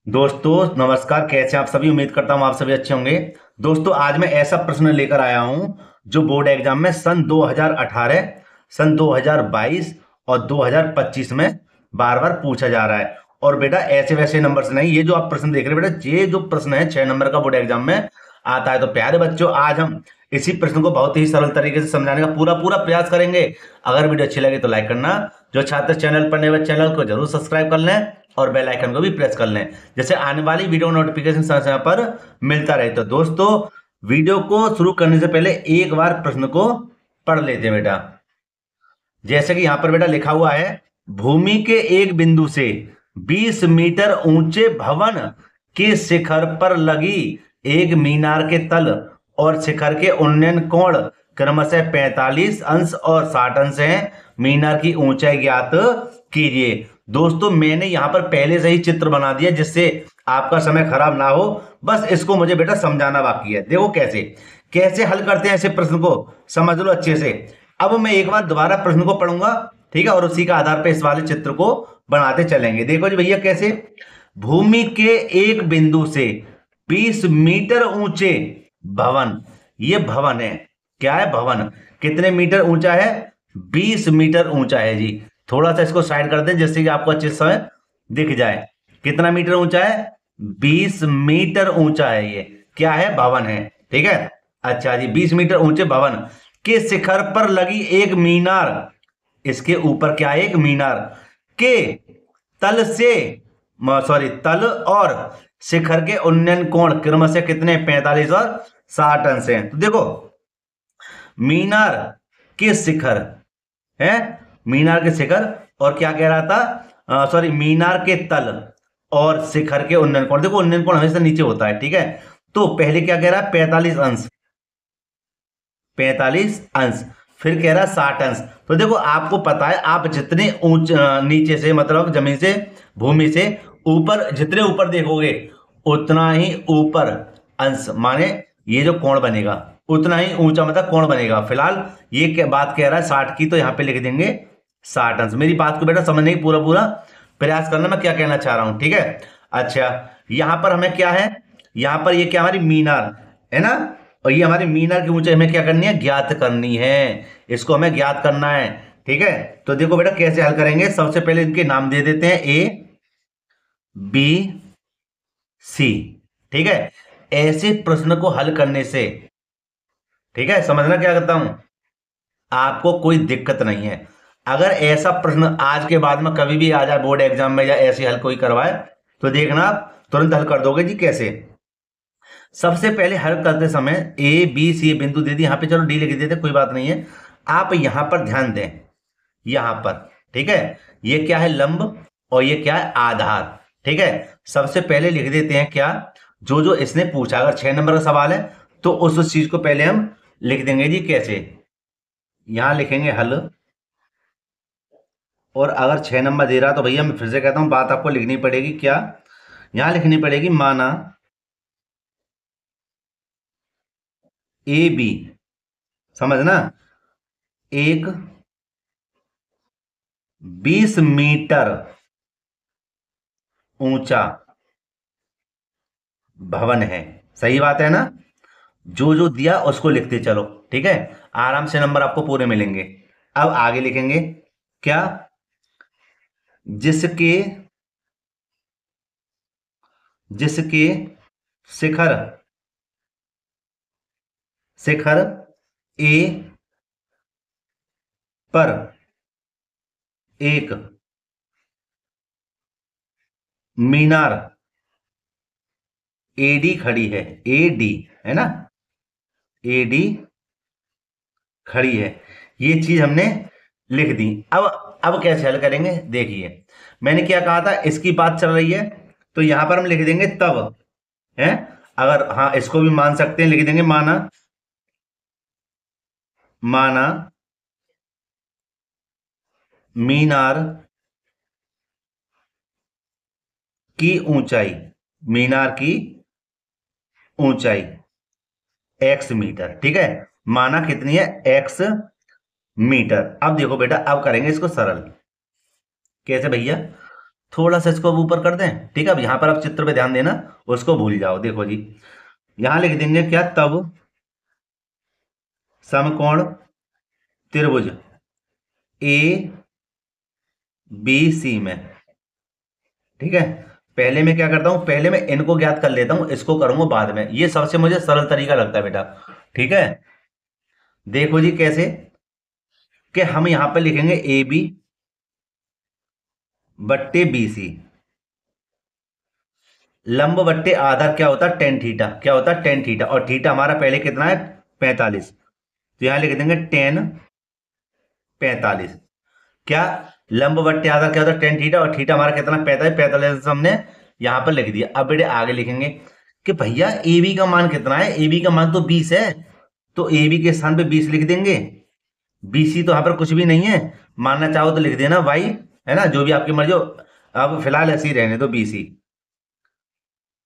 दोस्तों नमस्कार। कैसे हैं आप सभी? उम्मीद करता हूं आप सभी अच्छे होंगे। दोस्तों आज मैं ऐसा प्रश्न लेकर आया हूं जो बोर्ड एग्जाम में सन 2018, सन 2022 और 2025 में बार बार पूछा जा रहा है। और बेटा ऐसे वैसे नंबर से नहीं, ये जो आप प्रश्न देख रहे हैं बेटा, ये जो प्रश्न है 6 नंबर का बोर्ड एग्जाम में आता है। तो प्यारे बच्चों, आज हम इसी प्रश्न को बहुत ही सरल तरीके से समझाने का पूरा पूरा प्रयास करेंगे। अगर वीडियो अच्छी लगे तो लाइक करना, जो छात्र चैनल पर नए हुए चैनल को जरूर सब्सक्राइब कर लें और बेल आइकन को भी प्रेस कर लें, जैसे आने वाली वीडियो नोटिफिकेशन समय समय पर मिलता रहे। तो दोस्तों वीडियो को शुरू करने से पहले एक बार प्रश्न को पढ़ लेते हैं बेटा। जैसे कि यहां पर बेटा लिखा हुआ है, भूमि के एक बिंदु से 20 मीटर ऊंचे भवन के शिखर पर लगी एक मीनार के तल और शिखर के उन्नयन कोण क्रमशः 45 अंश और 60 अंश हैं। मीनार की ऊंचाई ज्ञात कीजिए। दोस्तों मैंने यहां पर पहले से ही चित्र बना दिया जिससे आपका समय खराब ना हो। बस इसको मुझे बेटा समझाना बाकी है। देखो कैसे कैसे हल करते हैं ऐसे प्रश्न को, समझ लो अच्छे से। अब मैं एक बार दोबारा प्रश्न को पढ़ूंगा, ठीक है, और उसी के आधार पर इस वाले चित्र को बनाते चलेंगे। देखो जी भैया कैसे, भूमि के एक बिंदु से 20 मीटर ऊंचे भवन, ये भवन है। क्या है? भवन। कितने मीटर ऊंचा है? 20 मीटर ऊंचा है जी। थोड़ा सा इसको साइड कर दें जिससे कि आपको अच्छे से दिख जाए। कितना मीटर ऊंचा है? 20 मीटर ऊंचा है। ये क्या है? भवन है। ठीक है। अच्छा जी, 20 मीटर ऊंचे भवन के शिखर पर लगी एक मीनार, इसके ऊपर क्या है? एक मीनार के तल से, सॉरी, तल और शिखर के उन्नयन कोण क्रमशः कितने? 45 और 60 अंश हैं। तो देखो मीनार के शिखर है, मीनार के शिखर, और क्या कह रहा था, सॉरी, मीनार के तल और शिखर के उन्नयन कोण। देखो उन्नयन कोण हमेशा नीचे होता है, ठीक है। तो पहले क्या कह रहा है? 45 अंश, 45 अंश, फिर कह रहा है 60 अंश। तो देखो आपको पता है, आप जितने नीचे से, मतलब जमीन से, भूमि से ऊपर, जितने ऊपर देखोगे उतना ही ऊपर अंश, माने ये जो कोण बनेगा उतना ही ऊंचा, मतलब कोण बनेगा। फिलहाल ये बात कह रहा है 60 की, तो यहां पे लिख देंगे 60 अंश। मेरी बात को बेटा समझने की पूरा पूरा प्रयास करना, मैं क्या कहना चाह रहा हूं, ठीक है। अच्छा, यहां पर हमें क्या है? यहां पर ये क्या, हमारी मीनार है ना, और ये हमारी मीनार की ऊंचाई हमें क्या करनी है? ज्ञात करनी है। इसको हमें ज्ञात करना है, ठीक है। तो देखो बेटा कैसे हल करेंगे। सबसे पहले इनके नाम दे देते हैं, ए बी सी, ठीक है। ऐसे प्रश्न को हल करने से, ठीक है, समझना क्या करता हूं, आपको कोई दिक्कत नहीं है। अगर ऐसा प्रश्न आज के बाद में कभी भी आ जाए बोर्ड एग्जाम में, या ऐसे हल कोई करवाए, तो देखना आप तुरंत हल कर दोगे जी। कैसे? सबसे पहले हल करते समय ए बी सी बिंदु दे दी, यहां पे चलो डी लिख देते, कोई बात नहीं है। आप यहां पर ध्यान दें, यहां पर, ठीक है। ये क्या है? लंब, और ये क्या है? आधार, ठीक है। सबसे पहले लिख देते हैं क्या, जो जो इसने पूछा। अगर 6 नंबर का सवाल है तो उस चीज को पहले हम लिख देंगे जी। कैसे? यहां लिखेंगे हल, और अगर 6 नंबर दे रहा तो भैया मैं फिर से कहता हूं, बात आपको लिखनी पड़ेगी। क्या यहां लिखनी पड़ेगी? माना ए बी, समझना, एक 20 मीटर ऊंचा भवन है। सही बात है ना? जो जो दिया उसको लिखते चलो, ठीक है। आराम से नंबर आपको पूरे मिलेंगे। अब आगे लिखेंगे क्या, जिसके जिसके शिखर शिखर ए पर एक मीनार एडी खड़ी है। एडी है ना, एडी खड़ी है। ये चीज हमने लिख दी। अब कैसे हल करेंगे देखिए। मैंने क्या कहा था, इसकी बात चल रही है, तो यहां पर हम लिख देंगे तब, है। अगर हाँ, इसको भी मान सकते हैं, लिख देंगे माना, माना मीनार की ऊंचाई, मीनार की ऊंचाई x मीटर, ठीक है। माना कितनी है? x metre. अब देखो बेटा, अब करेंगे इसको सरल। कैसे भैया? थोड़ा सा इसको अब ऊपर कर दें। ठीक है, अब यहाँ पर आप चित्र पे ध्यान देना, उसको भूल जाओ। देखो जी, यहाँ लिख देंगे क्या, तब समकोण त्रिभुज ए बी सी में। ठीक है, पहले मैं क्या करता हूं, पहले मैं इनको ज्ञात कर लेता हूं, इसको करूंगा बाद में। ये सबसे मुझे सरल तरीका लगता है बेटा। ठीक है, देखो जी कैसे, कि हम यहां पर लिखेंगे ए बी बट्टे बी सी, लंब बट्टे आधार क्या होता है, टेन थीटा। क्या होता है, टेन थीटा। और थीटा हमारा पहले कितना है, 45। तो यहां लिख देंगे टेन 45। क्या, लंब बट्टे आधार क्या होता है, टेन थीटा, और थीटा हमारा कितना, 45। 45 हमने यहां पर लिख दिया। अब बेटे आगे लिखेंगे कि भैया ए बी का मान कितना है, ए बी का मान तो 20 है, तो ए बी के स्थान पे 20 लिख देंगे। बी सी तो यहाँ पर कुछ भी नहीं है, मानना चाहो तो लिख देना वाई, है ना, जो भी आपकी मर्जी हो। अब फिलहाल ऐसे ही रहने दो, बी सी।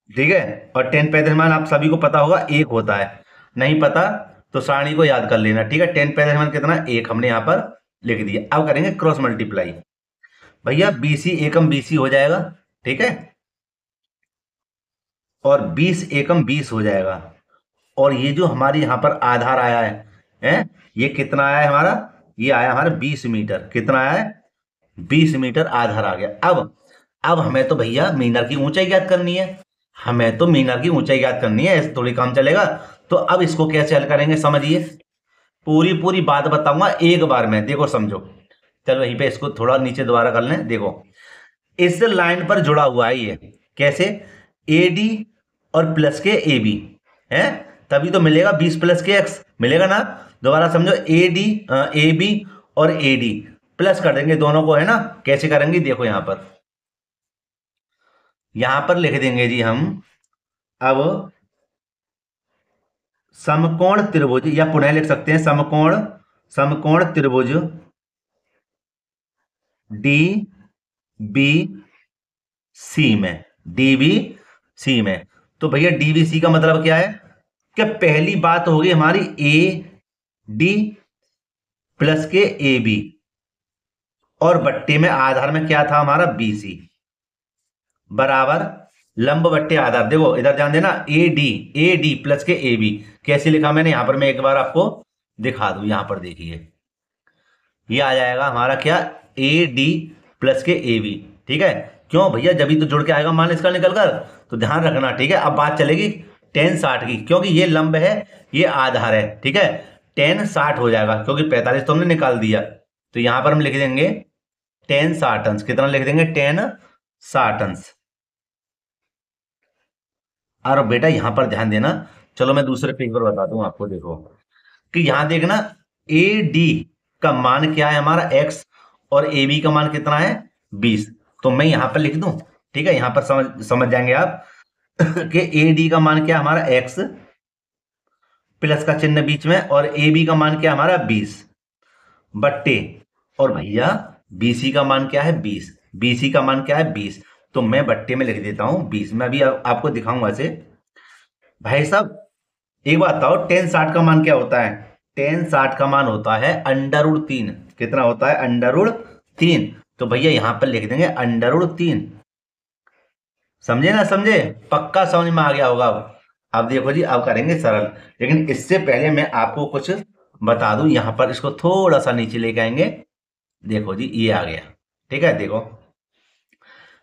ठीक है, और टेन 35 मान आप सभी को पता होगा, एक होता है। नहीं पता तो सारणी को याद कर लेना। ठीक है, टेन 35 मान कितना, एक, हमने यहाँ पर लिख दिया। अब करेंगे क्रॉस मल्टीप्लाई। भैया बी सी एकम बी सी हो जाएगा। ठीक है, और 20 एकम 20 हो जाएगा। और ये जो हमारी यहाँ पर आधार आया है, ये कितना आया है हमारा, ये आया हमारा 20 मीटर। कितना आया है, 20 मीटर आधार आ गया। अब हमें तो भैया मीनार की ऊंचाई ज्ञात करनी है, हमें तो मीनार की ऊंचाई ज्ञात करनी है, ऐसे थोड़ी काम चलेगा। तो अब इसको कैसे हल करेंगे, समझिए, पूरी पूरी बात बताऊंगा एक बार में, देखो समझो। चलो वहीं पे इसको थोड़ा नीचे दोबारा कर लें। देखो, इस लाइन पर जुड़ा हुआ है ये, कैसे, ए डी और प्लस के ए बी है, तभी तो मिलेगा 20 प्लस के एक्स, मिलेगा ना। दोबारा समझो, ए डी ए बी और ए डी प्लस कर देंगे दोनों को, है ना। कैसे करेंगे, देखो यहां पर लिख देंगे जी हम, अब समकोण त्रिभुज, या पुनः लिख सकते हैं समकोण, समकोण त्रिभुज डी बी सी में, डी बी सी में। तो भैया डी बी सी का मतलब क्या है, कि पहली बात होगी हमारी ए डी प्लस के ए बी, और बट्टे में आधार में क्या था हमारा, बी सी, बराबर लंब बट्टे आधार। देखो इधर ध्यान देना, ए डी प्लस के ए बी। कैसे लिखा मैंने, यहां पर मैं एक बार आपको दिखा दूं। यहां पर देखिए, ये आ जाएगा हमारा क्या, ए डी प्लस के ए बी। ठीक है, क्यों भैया, जब भी तो जुड़ के आएगा मान इसका निकल कर, तो ध्यान रखना। ठीक है, अब बात चलेगी टेन 60 की, क्योंकि ये लंब है, ये आधार है। ठीक है, टेन 60 हो जाएगा, क्योंकि 45 तो हमने निकाल दिया। तो यहां पर हम लिख देंगे टेन 60 अंश। कितना लिख देंगे, टेन 60 अंश। और बेटा यहां पर ध्यान देना, चलो मैं दूसरे पेज पर बता दूं आपको। देखो कि यहां देखना, ए डी का मान क्या है हमारा, एक्स, और ए बी का मान कितना है, 20। तो मैं यहां पर लिख दूं। ठीक है, यहां पर समझ समझ जाएंगे आप कि ए डी का मान क्या है हमारा, एक्स, प्लस का चिन्ह बीच में, और ए बी का मान क्या है हमारा, 20 बट्टे, और भैया बीसी का मान क्या है, 20। बीसी का मान क्या है, 20। तो मैं बट्टे में लिख देता हूं 20। मैं अभी आपको दिखाऊंगा ऐसे। भाई साहब एक बात बताओ, टेन 60 का मान क्या होता है, टेन 60 का मान होता है √3। कितना होता है, √3। तो भैया यहां पर लिख देंगे √3। समझे ना, समझे, पक्का समझ में आ गया होगा। अब देखो जी, अब करेंगे सरल, लेकिन इससे पहले मैं आपको कुछ बता दूं। यहां पर इसको थोड़ा सा नीचे लेके आएंगे। देखो जी, ये आ गया। ठीक है, देखो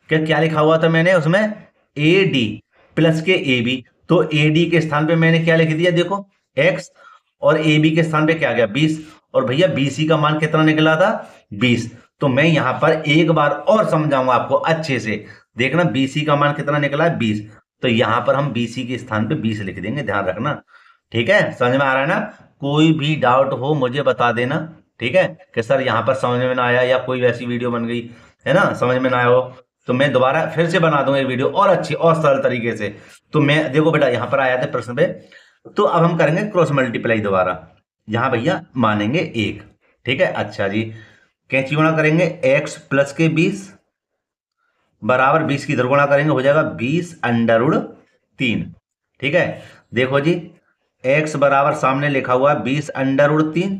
क्या क्या लिखा हुआ था मैंने उसमें, ए डी प्लस के ए बी। तो ए डी के स्थान पे मैंने क्या लिख दिया, देखो एक्स, और ए बी के स्थान पे क्या आ गया, 20। और भैया बी सी का मान कितना निकला था, 20। तो मैं यहां पर एक बार और समझाऊंगा आपको अच्छे से। देखना बी सी का मान कितना निकला है, 20। तो यहां पर हम बी सी के स्थान पे 20 लिख देंगे, ध्यान रखना। ठीक है, समझ में आ रहा है ना। कोई भी डाउट हो मुझे बता देना। ठीक है, कि सर यहां पर समझ में ना आया, या कोई वैसी वीडियो बन गई है ना, समझ में ना आया हो, तो मैं दोबारा फिर से बना दूंगा एक वीडियो और अच्छी और सरल तरीके से। तो मैं देखो बेटा यहां पर आया था प्रश्न पे। तो अब हम करेंगे क्रॉस मल्टीप्लाई दोबारा। यहां भैया मानेंगे एक। ठीक है, अच्छा जी, कैंची गुणा करेंगे, एक्स प्लस के 20 बराबर 20 की इधर गुणा करेंगे, हो जाएगा 20√3। ठीक है, देखो जी, एक्स बराबर सामने लिखा हुआ है 20√3,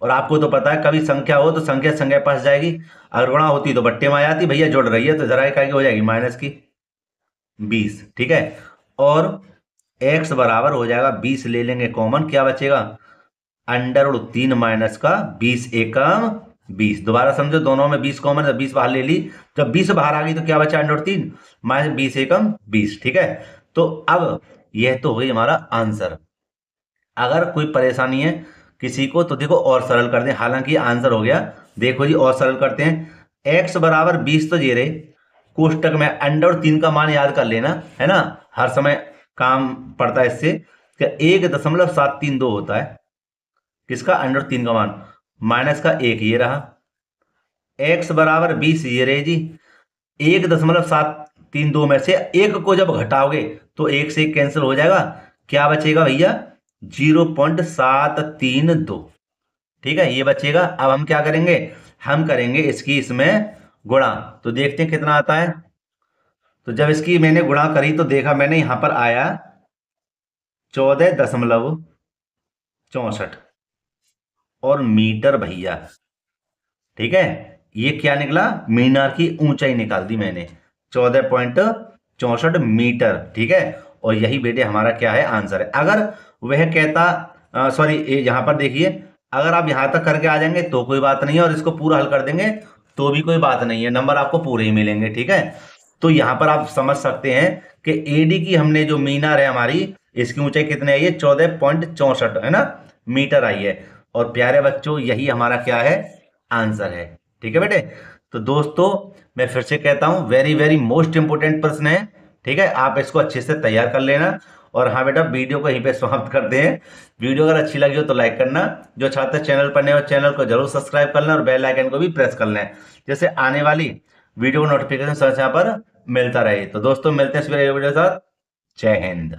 और आपको तो पता है कभी संख्या हो तो संख्या संख्या पास जाएगी, अगर गुणा होती तो बट्टे में आ जाती, भैया जुड़ रही है तो जरा क्या हो जाएगी माइनस की 20, ठीक है। और x बराबर हो जाएगा 20, ले लेंगे कॉमन, क्या बचेगा √3 माइनस का 20 एकम 20। दोबारा समझो, दोनों में 20 कॉमन है, 20 बाहर ले ली, जब 20 बाहर आ गई तो क्या बचा √3 माइनस 20 एकम 20, ठीक है। तो अब यह तो हो गई हमारा आंसर। अगर कोई परेशानी है किसी को तो देखो और सरल कर दें, हालांकि आंसर हो गया। देखो जी और सरल करते हैं। x बराबर 20 तो ये रहे, कोष्टक में √3 का मान याद कर लेना, है ना, हर समय काम पड़ता है इससे। 1.732 होता है किसका √3 का मान, माइनस का 1 ये रहा। x बराबर 20 ये रहे जी, 1.732 में से 1 को जब घटाओगे तो 1 से 1 कैंसिल हो जाएगा, क्या बचेगा भैया 0.732, ठीक है, ये बचेगा। अब हम क्या करेंगे, हम करेंगे इसकी इसमें गुणा, तो देखते हैं कितना आता है। तो जब इसकी मैंने गुणा करी तो देखा मैंने यहां पर आया 14.64 और मीटर भैया, ठीक है। ये क्या निकला, मीनार की ऊंचाई निकाल दी मैंने 14.64 मीटर, ठीक है। और यही बेटे हमारा क्या है आंसर है। अगर वह कहता सॉरी यहां पर देखिए, अगर आप यहां तक करके आ जाएंगे तो कोई बात नहीं है, और इसको पूरा हल कर देंगे तो भी कोई बात नहीं है, नंबर आपको पूरे ही मिलेंगे, ठीक है। तो यहां पर आप समझ सकते हैं कि एडी की हमने जो मीनार है हमारी, इसकी ऊंचाई कितनी आई है 14.64 है ना मीटर आई है। और प्यारे बच्चों यही हमारा क्या है आंसर है, ठीक है बेटे। तो दोस्तों मैं फिर से कहता हूं वेरी वेरी मोस्ट इंपोर्टेंट प्रश्न है, ठीक है, आप इसको अच्छे से तैयार कर लेना। और हाँ बेटा वीडियो को यहीं पे समाप्त करते हैं। वीडियो अगर अच्छी लगी हो तो लाइक करना, जो छात्र चैनल पर नए हो चैनल को जरूर सब्सक्राइब करना और बेल आइकन को भी प्रेस कर लें, जैसे आने वाली वीडियो नोटिफिकेशन यहाँ पर मिलता रहे। तो दोस्तों मिलते हैं इस वीडियो के साथ, जय हिंद।